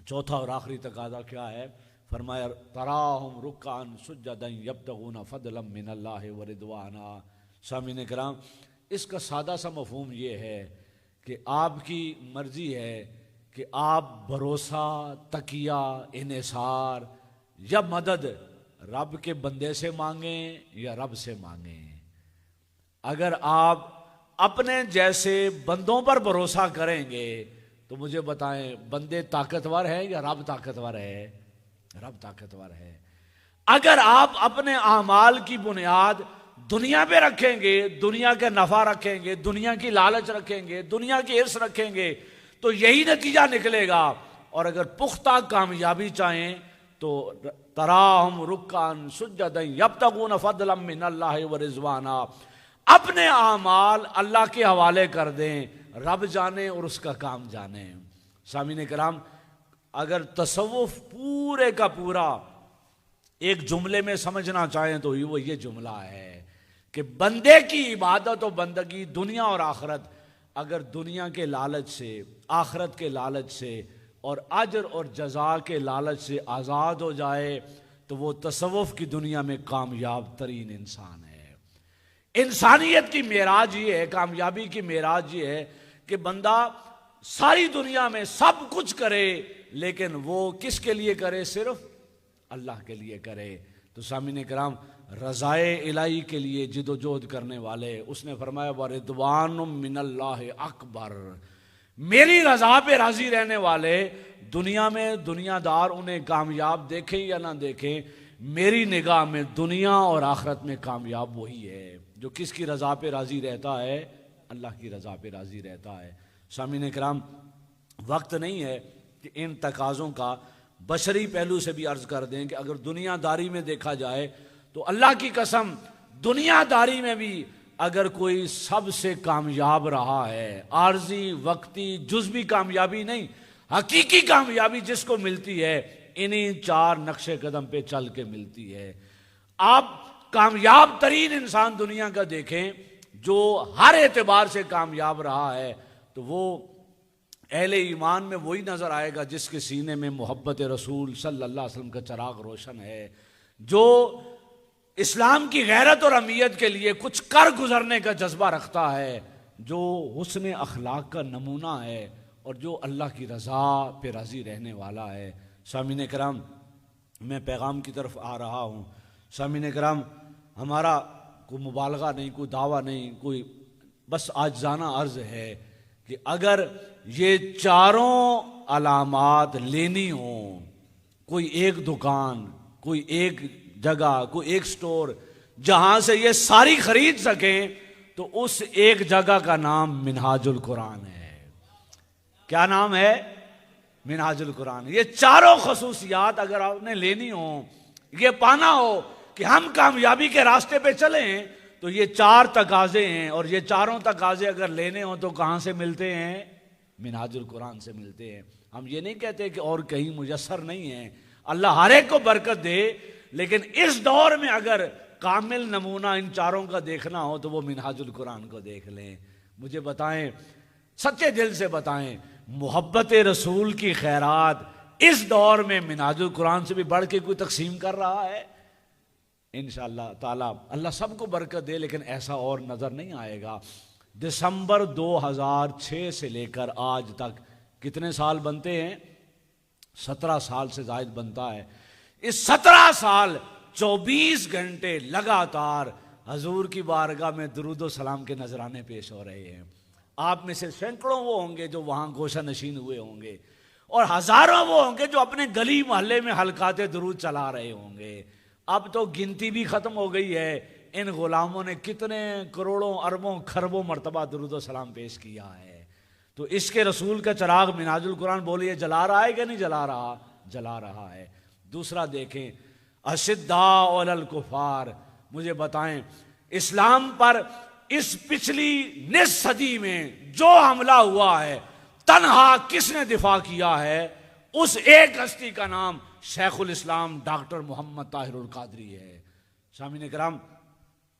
چوتھا اور آخری تقاضا کیا ہے؟ فرمایا تراہم رکعن سجدا یبتغون فضلا من اللہ ورضوانا۔ سامعین کرام، اس کا سادہ سا مفہوم یہ ہے کہ آپ کی مرضی ہے کہ آپ بھروسہ، تکیہ، انحصار یا مدد رب کے بندے سے مانگیں یا رب سے مانگیں۔ اگر آپ اپنے جیسے بندوں پر بھروسہ کریں گے تو مجھے بتائیں، بندے طاقتور ہیں یا رب طاقتور ہے؟ رب طاقتور ہے۔ اگر آپ اپنے اعمال کی بنیاد دنیا پہ رکھیں گے، دنیا کے نفع رکھیں گے، دنیا کی لالچ رکھیں گے، دنیا کی عرص رکھیں گے تو یہی نتیجہ نکلے گا۔ اور اگر پختہ کامیابی چاہیں تو تراہم رکعن سجدا یبتغون فضلا من اللہ ورضوانا، اپنے اعمال اللہ کے حوالے کر دیں، رب جانے اور اس کا کام جانے۔ سامعین کرام، اگر تصوف پورے کا پورا ایک جملے میں سمجھنا چاہیں تو وہ یہ جملہ ہے کہ بندے کی عبادت و بندگی دنیا اور آخرت اگر دنیا کے لالچ سے، آخرت کے لالچ سے اور اجر اور جزا کے لالچ سے آزاد ہو جائے تو وہ تصوف کی دنیا میں کامیاب ترین انسان ہے۔ انسانیت کی معراج یہ ہے، کامیابی کی معراج یہ ہے کہ بندہ ساری دنیا میں سب کچھ کرے لیکن وہ کس کے لیے کرے؟ صرف اللہ کے لیے کرے۔ تو سامعین کرام، رضائے الہی کے لیے جد و جہد کرنے والے، اس نے فرمایا وَرِضْوَانٌ مِّنَ اللَّهِ اکبر، میری رضا پہ راضی رہنے والے دنیا میں دنیا دار انہیں کامیاب دیکھیں یا نہ دیکھیں، میری نگاہ میں دنیا اور آخرت میں کامیاب وہی ہے جو کس کی رضا پہ راضی رہتا ہے؟ اللہ کی رضا پہ راضی رہتا ہے۔ سامعین کرام، وقت نہیں ہے کہ ان تقاضوں کا بشری پہلو سے بھی عرض کر دیں کہ اگر دنیا داری میں دیکھا جائے تو اللہ کی قسم دنیا داری میں بھی اگر کوئی سب سے کامیاب رہا ہے، عارضی وقتی جزوی کامیابی نہیں، حقیقی کامیابی جس کو ملتی ہے انہی چار نقش قدم پہ چل کے ملتی ہے۔ آپ کامیاب ترین انسان دنیا کا دیکھیں جو ہر اعتبار سے کامیاب رہا ہے تو وہ اہل ایمان میں وہی نظر آئے گا جس کے سینے میں محبت رسول صلی اللہ علیہ وسلم کا چراغ روشن ہے، جو اسلام کی غیرت اور اہمیت کے لیے کچھ کر گزرنے کا جذبہ رکھتا ہے، جو حسن اخلاق کا نمونہ ہے اور جو اللہ کی رضا پہ راضی رہنے والا ہے۔ سامعین کرام، میں پیغام کی طرف آ رہا ہوں۔ سامعین کرام، ہمارا کوئی مبالغہ نہیں، کوئی دعویٰ نہیں، کوئی بس عاجزانہ عرض ہے کہ اگر یہ چاروں علامات لینی ہوں، کوئی ایک دکان، کوئی ایک جگہ، کوئی ایک سٹور جہاں سے یہ ساری خرید سکیں تو اس ایک جگہ کا نام منہاج القرآن ہے۔ کیا نام ہے؟ منہاج القرآن۔ یہ چاروں خصوصیات اگر آپ نے لینی ہوں، یہ پانا ہو کہ ہم کامیابی کے راستے پہ چلیں تو یہ چار تقاضے ہیں، اور یہ چاروں تقاضے اگر لینے ہوں تو کہاں سے ملتے ہیں؟ منہاج القرآن سے ملتے ہیں۔ ہم یہ نہیں کہتے کہ اور کہیں میسر نہیں ہیں، اللہ ہر ایک کو برکت دے، لیکن اس دور میں اگر کامل نمونہ ان چاروں کا دیکھنا ہو تو وہ منہاج القرآن کو دیکھ لیں۔ مجھے بتائیں، سچے دل سے بتائیں، محبت رسول کی خیرات اس دور میں منہاج القرآن سے بھی بڑھ کے کوئی تقسیم کر رہا ہے؟ انشاءاللہ تعالیٰ اللہ سب کو برکت دے، لیکن ایسا اور نظر نہیں آئے گا۔ دسمبر 2006 سے لے کر آج تک کتنے سال بنتے ہیں؟ 17 سال سے زائد بنتا ہے۔ اس 17 سال 24 گھنٹے لگاتار حضور کی بارگاہ میں درود و سلام کے نذرانے پیش ہو رہے ہیں۔ آپ میں سے سینکڑوں وہ ہوں گے جو وہاں گوشہ نشین ہوئے ہوں گے، اور ہزاروں وہ ہوں گے جو اپنے گلی محلے میں حلقات درود چلا رہے ہوں گے۔ اب تو گنتی بھی ختم ہو گئی ہے، ان غلاموں نے کتنے کروڑوں اربوں کھربوں مرتبہ درود و سلام پیش کیا ہے۔ تو اس کے رسول کا چراغ منہاج القرآن بولیے جلا رہا ہے کہ نہیں جلا رہا؟ جلا رہا ہے۔ دوسرا دیکھیں، اشداء علی الکفار، مجھے بتائیں اسلام پر اس پچھلی نصف صدی میں جو حملہ ہوا ہے تنہا کس نے دفاع کیا ہے؟ اس ایک ہستی کا نام شیخ الاسلام ڈاکٹر محمد طاہر القادری ہے۔ سامعین کرام،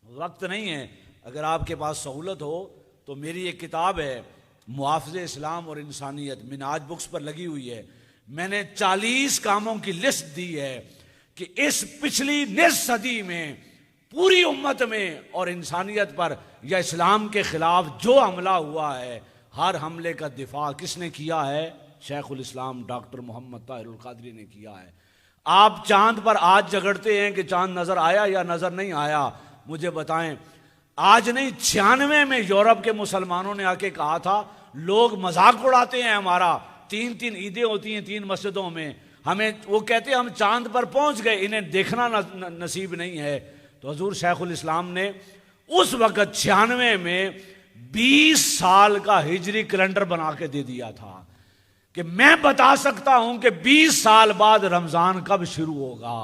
وقت نہیں ہے، اگر آپ کے پاس سہولت ہو تو میری ایک کتاب ہے محافظ اسلام اور انسانیت، منہاج بکس پر لگی ہوئی ہے، میں نے 40 کاموں کی لسٹ دی ہے کہ اس پچھلی نصف صدی میں پوری امت میں اور انسانیت پر یا اسلام کے خلاف جو حملہ ہوا ہے، ہر حملے کا دفاع کس نے کیا ہے؟ شیخ الاسلام ڈاکٹر محمد طاہر القادری نے کیا ہے۔ آپ چاند پر آج جھگڑتے ہیں کہ چاند نظر آیا یا نظر نہیں آیا، مجھے بتائیں۔ آج نہیں، 96 میں یورپ کے مسلمانوں نے آ کے کہا تھا لوگ مذاق اڑاتے ہیں ہمارا، 3 عیدیں ہوتی ہیں 3 مسجدوں میں، ہمیں وہ کہتے ہیں ہم چاند پر پہنچ گئے، انہیں دیکھنا نصیب نہیں ہے۔ تو حضور شیخ الاسلام نے اس وقت 96 میں 20 سال کا ہجری کیلنڈر بنا کے دے دیا تھا کہ میں بتا سکتا ہوں کہ 20 سال بعد رمضان کب شروع ہوگا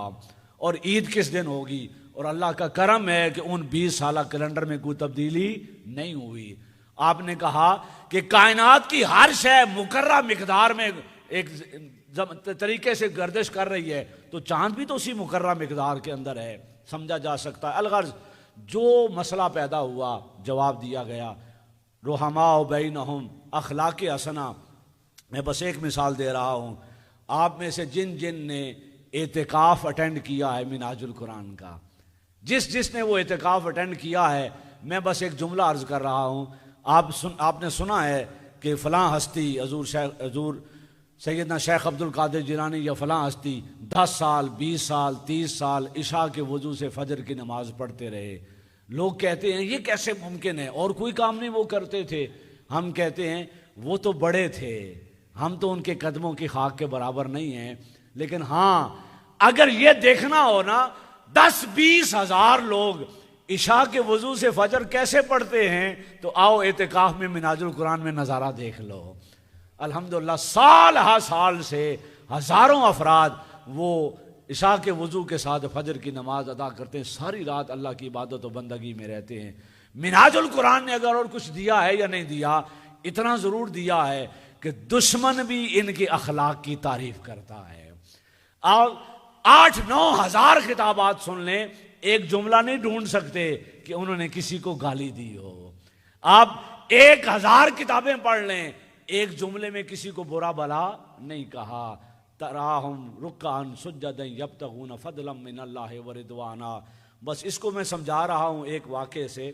اور عید کس دن ہوگی، اور اللہ کا کرم ہے کہ ان 20 سالہ کیلنڈر میں کوئی تبدیلی نہیں ہوئی۔ آپ نے کہا کہ کائنات کی ہر شے مقررہ مقدار میں ایک طریقے سے گردش کر رہی ہے، تو چاند بھی تو اسی مقررہ مقدار کے اندر ہے، سمجھا جا سکتا ہے۔ الغرض جو مسئلہ پیدا ہوا جواب دیا گیا۔ رحماء بینہم اخلاق حسنہ، میں بس ایک مثال دے رہا ہوں۔ آپ میں سے جن نے اعتکاف اٹینڈ کیا ہے منہاج القرآن کا، جس نے وہ اعتکاف اٹینڈ کیا ہے، میں بس ایک جملہ عرض کر رہا ہوں۔ آپ نے سنا ہے کہ فلاں ہستی حضور سیدنا شیخ عبد القادر جیلانی یا فلاں ہستی 10 سال 20 سال 30 سال عشاء کے وضو سے فجر کی نماز پڑھتے رہے۔ لوگ کہتے ہیں یہ کیسے ممکن ہے، اور کوئی کام نہیں وہ کرتے تھے۔ ہم کہتے ہیں وہ تو بڑے تھے، ہم تو ان کے قدموں کی خاک کے برابر نہیں ہیں، لیکن ہاں اگر یہ دیکھنا ہو نا 10-20 ہزار لوگ عشاء کے وضو سے فجر کیسے پڑھتے ہیں، تو آؤ اعتکاف میں منہاج القرآن میں نظارہ دیکھ لو۔ الحمدللہ سال ہا سال سے ہزاروں افراد وہ عشاء کے وضو کے ساتھ فجر کی نماز ادا کرتے ہیں، ساری رات اللہ کی عبادت و بندگی میں رہتے ہیں۔ منہاج القرآن نے اگر اور کچھ دیا ہے یا نہیں دیا، اتنا ضرور دیا ہے کہ دشمن بھی ان کے اخلاق کی تعریف کرتا ہے۔ 8-9 ہزار خطابات سن لیں، ایک جملہ نہیں ڈھونڈ سکتے کہ انہوں نے کسی کو گالی دی ہو۔ آپ 1000 کتابیں پڑھ لیں، ایک جملے میں کسی کو برا بلا نہیں کہا۔ تراہم رکعن سجدا یبتغون فضلا من اللہ ورضوانا۔ بس اس کو میں سمجھا رہا ہوں ایک واقعے سے۔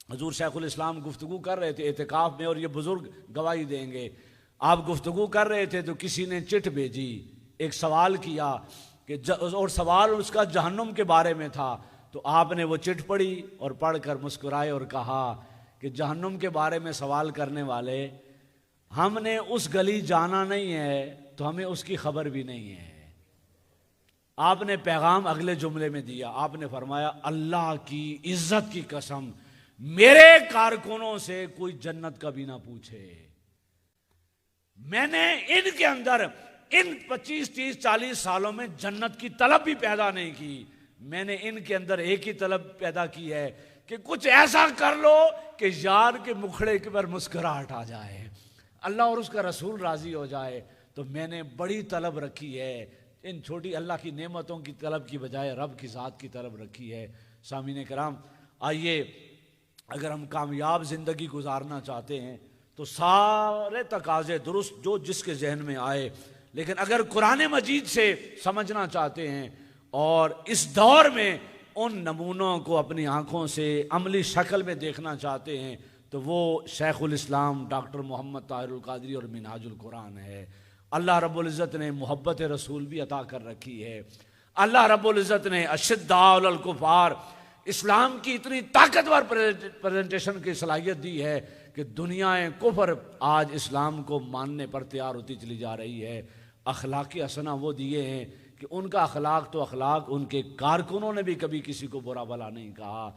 حضور شیخ الاسلام گفتگو کر رہے تھے اعتکاف میں، اور یہ بزرگ گواہی دیں گے۔ آپ گفتگو کر رہے تھے تو کسی نے چٹ بھیجی، ایک سوال کیا کہ اور سوال اس کا جہنم کے بارے میں تھا، تو آپ نے وہ چٹ پڑھی اور پڑھ کر مسکرائے اور کہا کہ جہنم کے بارے میں سوال کرنے والے، ہم نے اس گلی جانا نہیں ہے تو ہمیں اس کی خبر بھی نہیں ہے۔ آپ نے پیغام اگلے جملے میں دیا، آپ نے فرمایا اللہ کی عزت کی قسم میرے کارکنوں سے کوئی جنت کا بھی نہ پوچھے، میں نے ان کے اندر ان 25 30 40 سالوں میں جنت کی طلب بھی پیدا نہیں کی، میں نے ان کے اندر ایک ہی طلب پیدا کی ہے کہ کچھ ایسا کر لو کہ یار کے مکھڑے پر مسکراہٹ آ جائے، اللہ اور اس کا رسول راضی ہو جائے۔ تو میں نے بڑی طلب رکھی ہے، ان چھوٹی اللہ کی نعمتوں کی طلب کی بجائے رب کی ذات کی طلب رکھی ہے۔ سامعین کرام، آئیے اگر ہم کامیاب زندگی گزارنا چاہتے ہیں تو سارے تقاضے درست جو جس کے ذہن میں آئے، لیکن اگر قرآن مجید سے سمجھنا چاہتے ہیں اور اس دور میں ان نمونوں کو اپنی آنکھوں سے عملی شکل میں دیکھنا چاہتے ہیں، تو وہ شیخ الاسلام ڈاکٹر محمد طاہر القادری اور منہاج القرآن ہے۔ اللہ رب العزت نے محبت رسول بھی عطا کر رکھی ہے۔ اللہ رب العزت نے اشداء علی الکفار اسلام کی اتنی طاقتور پریزنٹیشن کی صلاحیت دی ہے کہ دنیا کفر آج اسلام کو ماننے پر تیار ہوتی چلی جا رہی ہے۔ اخلاق حسنہ وہ دیے ہیں کہ ان کا اخلاق تو اخلاق، ان کے کارکنوں نے بھی کبھی کسی کو برا بلا نہیں کہا،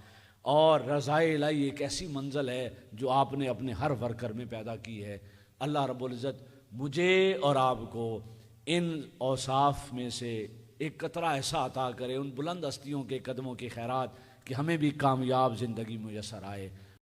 اور رضائے الہی ایک ایسی منزل ہے جو آپ نے اپنے ہر ورکر میں پیدا کی ہے۔ اللہ رب العزت مجھے اور آپ کو ان اوصاف میں سے ایک قطرہ ایسا عطا کرے، ان بلند ہستیوں کے قدموں کی خیرات، کہ ہمیں بھی کامیاب زندگی میسر آئے۔